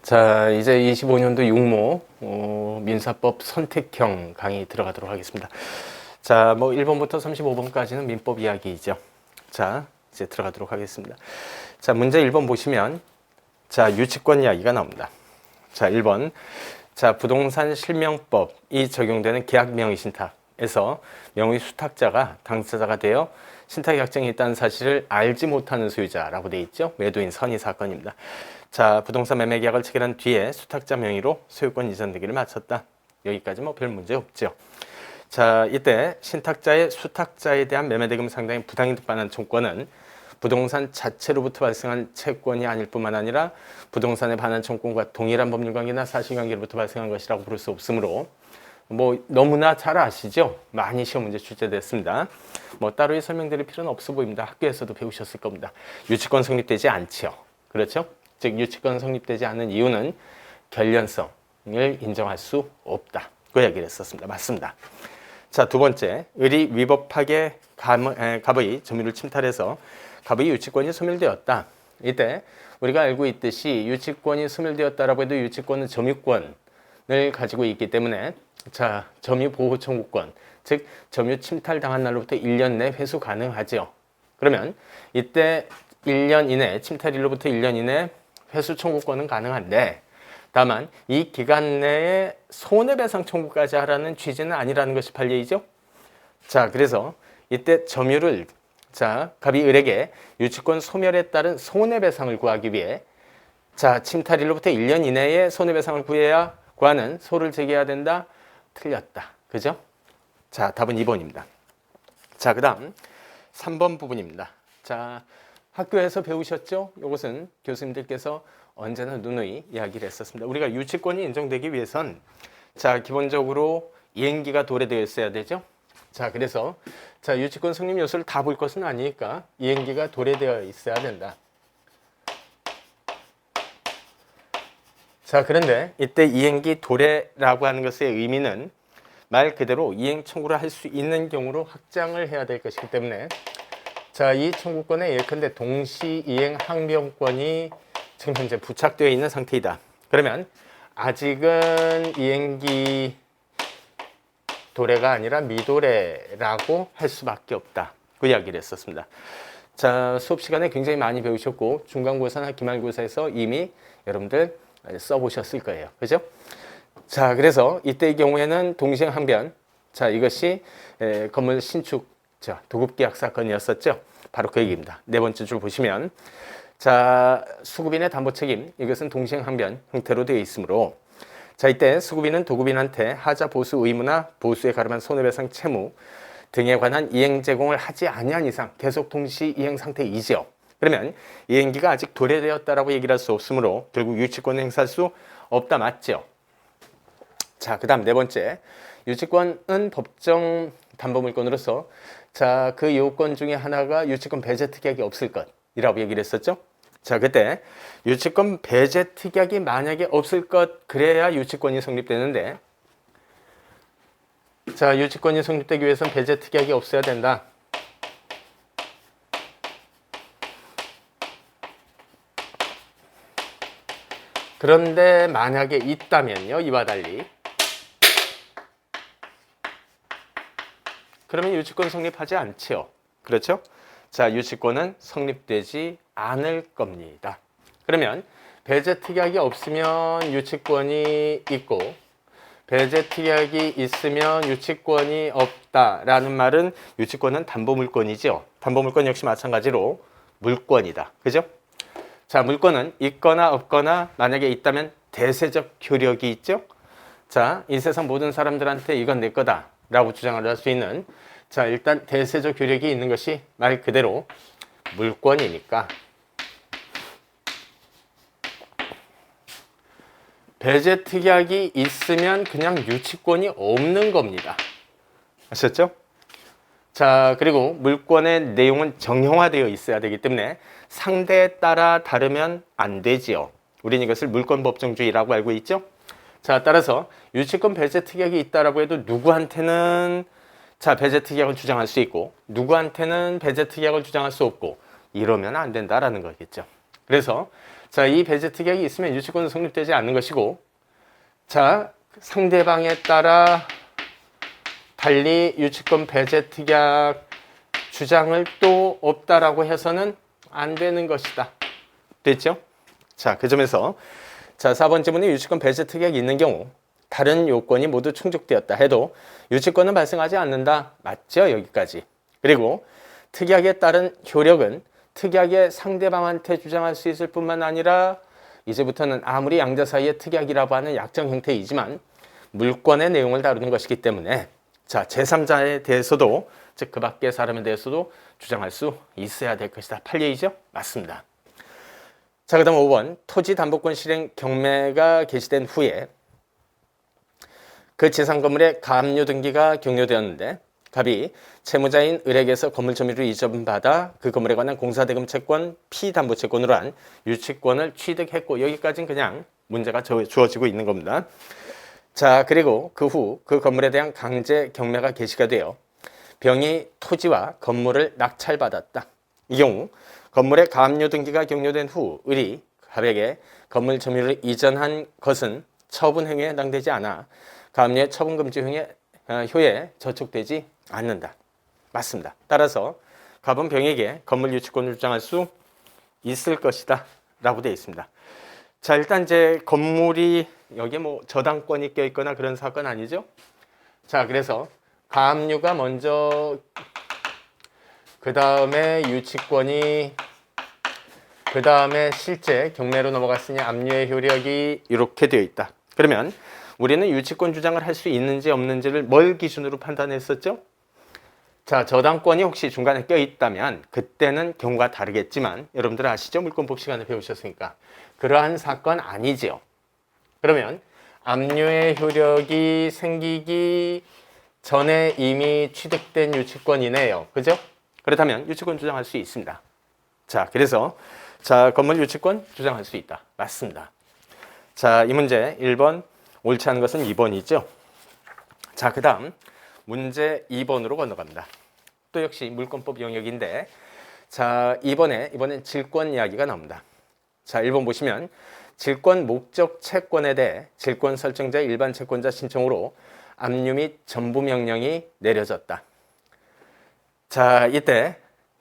자, 이제 25년도 육모 민사법 선택형 강의 들어가도록 하겠습니다. 자, 뭐 1번부터 35번까지는 민법 이야기이죠. 자, 이제 들어가도록 하겠습니다. 자, 문제 1번 보시면 자, 유치권 이야기가 나옵니다. 자, 1번. 자, 부동산 실명법이 적용되는 계약 명의 신탁에서 명의 수탁자가 당사자가 되어 신탁 약정이 있다는 사실을 알지 못하는 소유자라고 되어 있죠. 매도인 선의 사건입니다. 자, 부동산 매매 계약을 체결한 뒤에 수탁자 명의로 소유권 이전되기를 마쳤다. 여기까지 뭐 별 문제 없죠. 자, 이때 신탁자의 수탁자에 대한 매매대금 상당히 부당이득 반환 청구권은 부동산 자체로부터 발생한 채권이 아닐 뿐만 아니라 부동산의 반환 청구권과 동일한 법률관계나 사실관계로부터 발생한 것이라고 볼 수 없으므로 뭐 너무나 잘 아시죠? 많이 시험 문제 출제됐습니다. 뭐 따로 설명드릴 필요는 없어 보입니다. 학교에서도 배우셨을 겁니다. 유치권 성립되지 않지요. 그렇죠? 즉 유치권 성립되지 않는 이유는 결련성을 인정할 수 없다. 그 얘기를 했었습니다. 맞습니다. 자, 두 번째, 의리 위법하게 갑의 점유를 침탈해서 갑의 유치권이 소멸되었다. 이때 우리가 알고 있듯이 유치권이 소멸되었다라고 해도 유치권은 점유권을 가지고 있기 때문에 자, 점유 보호 청구권, 즉 점유 침탈당한 날로부터 1년 내 회수 가능하죠. 그러면 이때 1년 이내, 침탈일로부터 1년 이내 회수 청구권은 가능한데 다만 이 기간 내에 손해배상 청구까지 하라는 취지는 아니라는 것이 판례이죠. 자, 그래서 이때 점유를 자, 갑이 을에게 유치권 소멸에 따른 손해배상을 구하기 위해 자, 침탈일로부터 1년 이내에 손해배상을 구해야 구하는 소를 제기해야 된다. 틀렸다. 그죠? 자, 답은 2번입니다. 자, 그 다음 3번 부분입니다. 자, 학교에서 배우셨죠? 이것은 교수님들께서 언제나 누누이 이야기를 했었습니다. 우리가 유치권이 인정되기 위해선 자, 기본적으로 이행기가 도래되어 있어야 되죠. 자, 그래서 자, 유치권 성립 요소를 다 볼 것은 아니니까 이행기가 도래되어 있어야 된다. 자, 그런데 이때 이행기 도래라고 하는 것의 의미는 말 그대로 이행 청구를 할 수 있는 경우로 확장을 해야 될 것이기 때문에 자, 이 청구권에 예컨대 동시 이행 항변권이 지금 현재 부착되어 있는 상태이다. 그러면 아직은 이행기 도래가 아니라 미도래라고 할 수밖에 없다. 그 이야기를 했었습니다. 자, 수업 시간에 굉장히 많이 배우셨고 중간고사나 기말고사에서 이미 여러분들 써보셨을 거예요. 그죠? 자, 그래서 이때의 경우에는 동시행 항변. 자, 이것이 건물 신축 도급계약 사건이었었죠. 바로 그 얘기입니다. 네 번째 줄 보시면 자, 수급인의 담보 책임. 이것은 동시행 항변 형태로 되어 있으므로 자, 이때 수급인은 도급인한테 하자 보수 의무나 보수에 가름한 손해배상 채무 등에 관한 이행 제공을 하지 아니한 이상 계속 동시 이행 상태이지요. 그러면 이행기가 아직 도래되었다라고 얘기를 할 수 없으므로 결국 유치권을 행사할 수 없다. 맞죠? 자, 그 다음 네 번째. 유치권은 법정 담보물권으로서 자, 그 요건 중에 하나가 유치권 배제 특약이 없을 것이라고 얘기를 했었죠. 자, 그때 유치권 배제 특약이 만약에 없을 것 그래야 유치권이 성립되는데 자, 유치권이 성립되기 위해서는 배제 특약이 없어야 된다. 그런데 만약에 있다면요, 이와 달리 그러면 유치권 성립하지 않지요. 그렇죠? 자, 유치권은 성립되지 않을 겁니다. 그러면 배제 특약이 없으면 유치권이 있고 배제 특약이 있으면 유치권이 없다라는 말은 유치권은 담보물권이죠. 담보물권 역시 마찬가지로 물권이다. 그죠? 자, 물권은 있거나 없거나 만약에 있다면 대세적 효력이 있죠. 자, 이 세상 모든 사람들한테 이건 내 거다 라고 주장을 할 수 있는 자, 일단 대세적 효력이 있는 것이 말 그대로 물권이니까 배제 특약이 있으면 그냥 유치권이 없는 겁니다. 아셨죠? 자, 그리고 물권의 내용은 정형화되어 있어야 되기 때문에 상대에 따라 다르면 안 되지요. 우리는 이것을 물권법정주의라고 알고 있죠? 자, 따라서 유치권 배제 특약이 있다라고 해도 누구한테는 자, 배제 특약을 주장할 수 있고 누구한테는 배제 특약을 주장할 수 없고 이러면 안 된다라는 거겠죠. 그래서 자, 이 배제 특약이 있으면 유치권은 성립되지 않는 것이고, 자, 상대방에 따라 달리 유치권 배제 특약 주장을 또 없다라고 해서는 안 되는 것이다. 됐죠? 자, 그 점에서 자, 4번 지문에 유치권 배제 특약이 있는 경우 다른 요건이 모두 충족되었다 해도 유치권은 발생하지 않는다. 맞죠? 여기까지. 그리고 특약에 따른 효력은 특약의 상대방한테 주장할 수 있을 뿐만 아니라 이제부터는 아무리 양자 사이의 특약이라고 하는 약정 형태이지만 물권의 내용을 다루는 것이기 때문에 자, 제3자에 대해서도 즉 그 밖의 사람에 대해서도 주장할 수 있어야 될 것이다. 판례이죠? 맞습니다. 자, 그 다음 5번 토지 담보권 실행 경매가 개시된 후에 그 지상 건물의 가압류 등기가 격려되었는데 갑이 채무자인 을에게서 건물 점유를 이전받아 그 건물에 관한 공사대금 채권, 피담보채권으로 한 유치권을 취득했고 여기까지는 그냥 문제가 주어지고 있는 겁니다. 자, 그리고 그 후 그 건물에 대한 강제 경매가 개시가 되어 병이 토지와 건물을 낙찰받았다. 이 경우 건물의 가압류 등기가 격려된 후 을이 갑에게 건물 점유를 이전한 것은 처분 행위에 해당되지 않아 가압류의 처분 금지 효에 저촉되지 않는다. 맞습니다. 따라서 갑은 병에게 건물 유치권을 주장할 수 있을 것이다 라고 되어 있습니다. 자, 일단 이제 건물이 여기에 뭐 저당권이 껴있거나 그런 사건 아니죠? 자, 그래서 가압류가 먼저 그 다음에 유치권이 그 다음에 실제 경매로 넘어갔으니 압류의 효력이 이렇게 되어 있다. 그러면 우리는 유치권 주장을 할 수 있는지 없는지를 뭘 기준으로 판단했었죠? 자, 저당권이 혹시 중간에 껴있다면 그때는 경우가 다르겠지만 여러분들 아시죠? 물권법 시간에 배우셨으니까 그러한 사건 아니지요. 그러면 압류의 효력이 생기기 전에 이미 취득된 유치권이네요. 그죠? 그렇다면 유치권 주장할 수 있습니다. 자, 그래서 자, 건물 유치권 주장할 수 있다. 맞습니다. 자, 이 문제 1번 옳지 않은 것은 2번이죠. 자, 그 다음 문제 2번으로 건너갑니다. 또 역시 물권법 영역인데 자, 이번엔 질권 이야기가 나옵니다. 자, 1번 보시면 질권 목적 채권에 대해 질권 설정자의 일반 채권자 신청으로 압류 및 전부 명령이 내려졌다. 자, 이때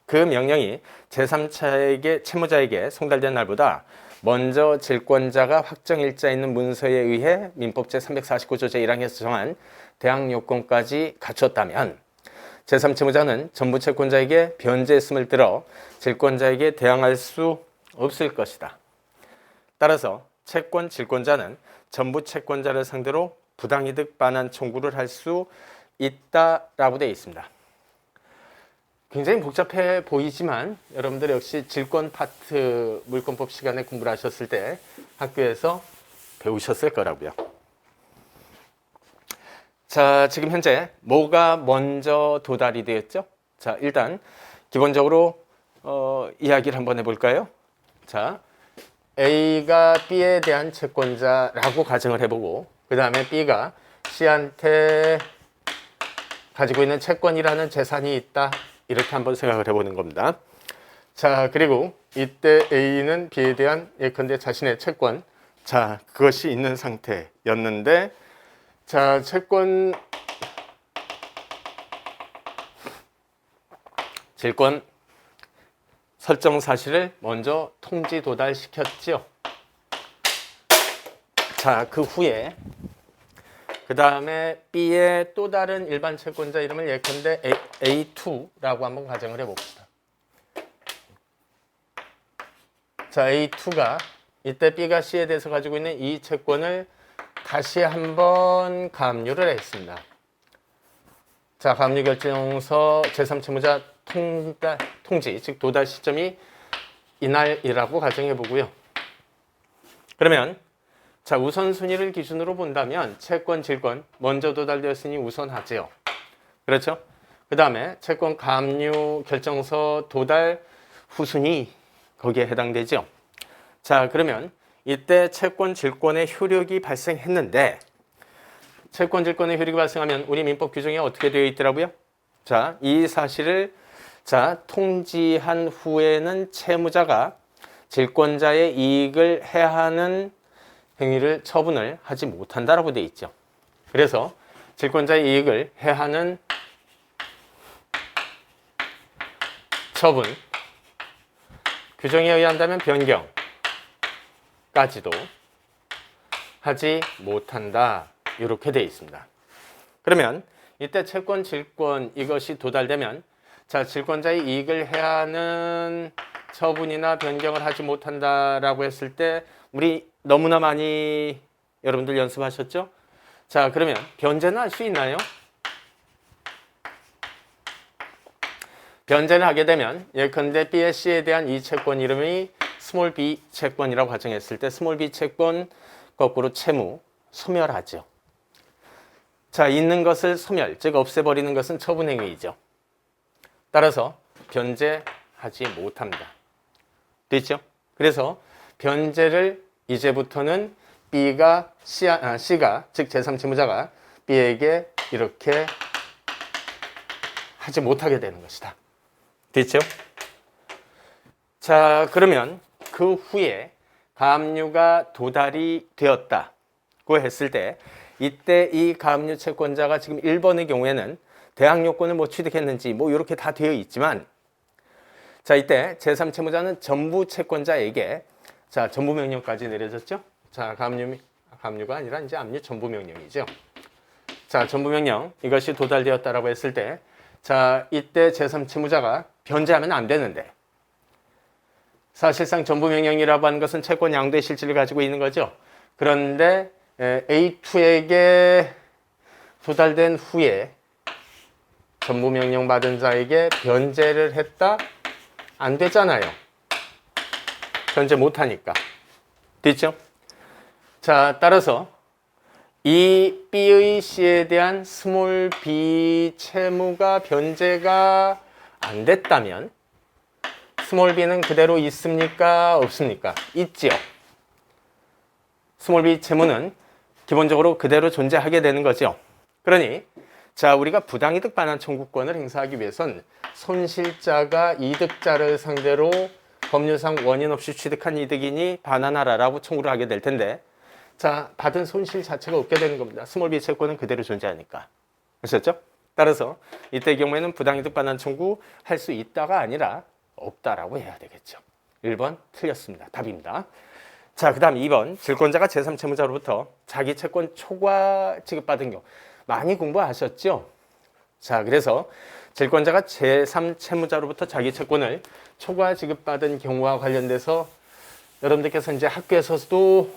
그 명령이 제3자에게 채무자에게 송달된 날보다 먼저 질권자가 확정일자 있는 문서에 의해 민법 제349조 제1항에서 정한 대항 요건까지 갖췄다면 제3채무자는 전부 채권자에게 변제했음을 들어 질권자에게 대항할 수 없을 것이다. 따라서 채권 질권자는 전부 채권자를 상대로 부당이득 반환 청구를 할 수 있다라고 되어 있습니다. 굉장히 복잡해 보이지만 여러분들 역시 질권 파트 물권법 시간에 공부를 하셨을 때 학교에서 배우셨을 거라고요. 자, 지금 현재 뭐가 먼저 도달이 되었죠? 자, 일단 기본적으로 이야기를 한번 해볼까요? 자, A가 B에 대한 채권자라고 가정을 해보고 그 다음에 B가 C한테 가지고 있는 채권이라는 재산이 있다. 이렇게 한번 생각을 해보는 겁니다. 자, 그리고 이때 A는 B에 대한 예컨대 자신의 채권, 자, 그것이 있는 상태였는데 자, 질권 설정 사실을 먼저 통지 도달시켰죠. 자, 그 후에 그 다음에 B의 또 다른 일반 채권자 이름을 예컨대 A2라고 한번 가정을 해봅시다. 자, A2가 이때 B가 C에 대해서 가지고 있는 이 채권을 다시 한번 가압류를 했습니다. 자, 가압류 결정서 제3채무자 통지, 즉 도달 시점이 이날이라고 가정해 보고요. 그러면 자, 우선순위를 기준으로 본다면 채권, 질권 먼저 도달되었으니 우선하지요. 그렇죠? 그 다음에 채권 가압류 결정서 도달 후순위 거기에 해당되죠. 자, 그러면 이때 채권, 질권의 효력이 발생했는데 채권, 질권의 효력이 발생하면 우리 민법 규정에 어떻게 되어 있더라고요? 자, 이 사실을 자, 통지한 후에는 채무자가 질권자의 이익을 해하는 행위를 처분을 하지 못한다라고 되어 있죠. 그래서 질권자의 이익을 해하는 처분, 규정에 의한다면 변경까지도 하지 못한다. 이렇게 되어 있습니다. 그러면 이때 채권, 질권 이것이 도달되면 자, 질권자의 이익을 해하는 처분이나 변경을 하지 못한다라고 했을 때 우리 너무나 많이 여러분들 연습하셨죠? 자, 그러면 변제는 할 수 있나요? 변제를 하게 되면 예컨대 B의 C에 대한 이 채권 이름이 스몰 b 채권이라고 가정했을 때 스몰 b 채권 거꾸로 채무 소멸하죠. 자, 있는 것을 소멸, 즉 없애버리는 것은 처분행위이죠. 따라서 변제하지 못합니다. 됐죠? 그래서 변제를 이제부터는 B가 C가 즉 제3채무자가 B에게 이렇게 하지 못하게 되는 것이다. 됐죠? 자, 그러면 그 후에 가압류가 도달이 되었다고 했을 때 이때 이 가압류 채권자가 지금 1번의 경우에는 대항 요건을 뭐 취득했는지 뭐 이렇게 다 되어 있지만 자, 이때 제3채무자는 전부 채권자에게 자, 전부 명령까지 내려졌죠? 자, 가압류가 아니라 이제 압류 전부 명령이죠. 자, 전부 명령 이것이 도달되었다라고 했을 때 자, 이때 제3채무자가 변제하면 안 되는데 사실상 전부 명령이라고 하는 것은 채권 양도의 실질을 가지고 있는 거죠. 그런데 A2에게 도달된 후에 전부 명령 받은 자에게 변제를 했다? 안 되잖아요. 변제 못하니까. 됐죠? 자, 따라서 이 B의 C에 대한 스몰 b 채무가 변제가 안 됐다면 스몰 b는 그대로 있습니까? 없습니까? 있지요. 스몰 b 채무는 기본적으로 그대로 존재하게 되는 거죠. 그러니 자, 우리가 부당이득 반환 청구권을 행사하기 위해선 손실자가 이득자를 상대로 법률상 원인 없이 취득한 이득이니 반환하라라고 청구를 하게 될 텐데 자, 받은 손실 자체가 없게 되는 겁니다. 스몰 b 채권은 그대로 존재하니까. 아셨죠? 따라서 이때 경우에는 부당이득 반환 청구할 수 있다가 아니라 없다라고 해야 되겠죠. 1번 틀렸습니다. 답입니다. 자, 그 다음 2번 질권자가 제3채무자로부터 자기 채권 초과 지급받은 경우 많이 공부하셨죠? 자, 그래서 질권자가 제3채무자로부터 자기 채권을 초과 지급받은 경우와 관련돼서 여러분들께서 이제 학교에서도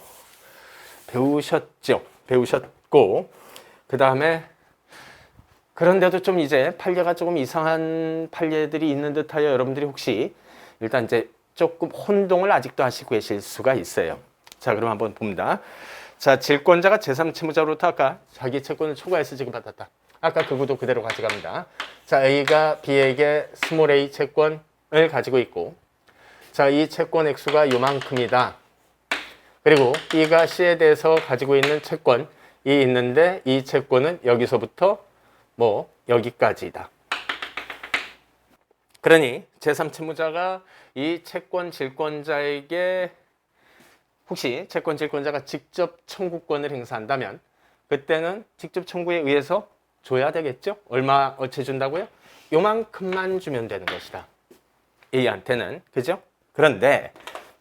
배우셨고 그 다음에 그런데도 좀 이제 판례가 조금 이상한 판례들이 있는 듯하여 여러분들이 혹시 일단 이제 조금 혼동을 아직도 하시고 계실 수가 있어요. 자, 그럼 한번 봅니다. 자, 질권자가 제3채무자로부터 아까 자기 채권을 초과해서 지급받았다. 아까 그 구도 그대로 가져갑니다. 자, A가 B에게 스몰 a 채권을 가지고 있고 자, 이 채권 액수가 요만큼이다. 그리고 B가 C에 대해서 가지고 있는 채권이 있는데 이 채권은 여기서부터 뭐 여기까지다. 그러니 제3채무자가 이 채권 질권자에게 혹시 채권 질권자가 직접 청구권을 행사한다면 그때는 직접 청구에 의해서 줘야 되겠죠? 얼마 어치 준다고요? 요만큼만 주면 되는 것이다. A한테는. 그죠? 그런데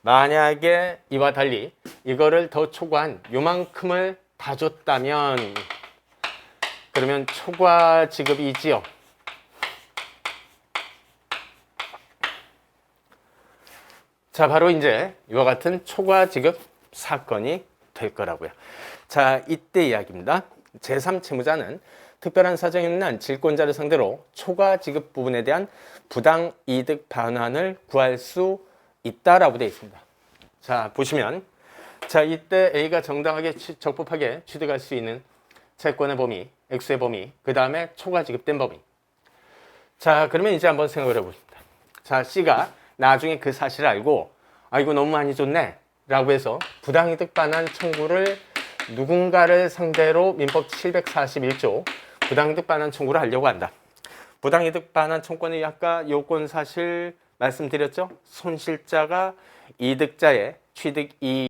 만약에 이와 달리 이거를 더 초과한 요만큼을 다 줬다면 그러면 초과 지급이지요. 자, 바로 이제 이와 같은 초과 지급 사건이 될 거라고요. 자, 이때 이야기입니다. 제3채무자는 특별한 사정이 있는 한 질권자를 상대로 초과 지급 부분에 대한 부당 이득 반환을 구할 수 있다라고 되어 있습니다. 자, 보시면 자, 이때 A가 정당하게 적법하게 취득할 수 있는 채권의 범위, 액수의 범위, 그 다음에 초과 지급된 범위. 자, 그러면 이제 한번 생각을 해봅니다. 자, C가 나중에 그 사실을 알고 아, 이거 너무 많이 줬네 라고 해서 부당이득 반환 청구를 누군가를 상대로 민법 741조 부당이득 반환 청구를 하려고 한다. 부당이득 반환 청구권의 아까 요건 사실 말씀드렸죠? 손실자가 이득자의 취득